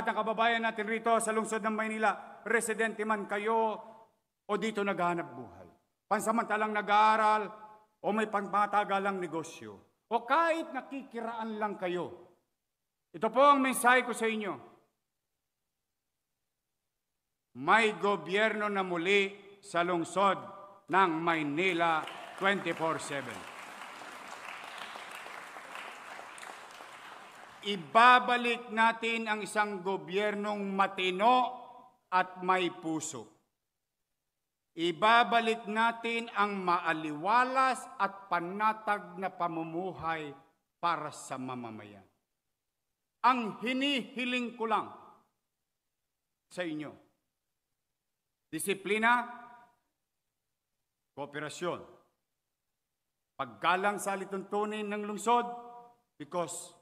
Ang kababayan natin rito sa lungsod ng Maynila, residente man kayo o dito naghahanap buhay, pansamantalang nag-aaral o may pangmatagalang negosyo, o kahit nakikiraan lang kayo. Ito po ang mensahe ko sa inyo. May gobyerno na muli sa lungsod ng Maynila 24/7. Ibabalik natin ang isang gobyernong matino at may puso. Ibabalik natin ang maaliwalas at panatag na pamumuhay para sa mamamayan. Ang hinihiling ko lang sa inyo, disiplina, kooperasyon, paggalang sa alituntunin ng lungsod, because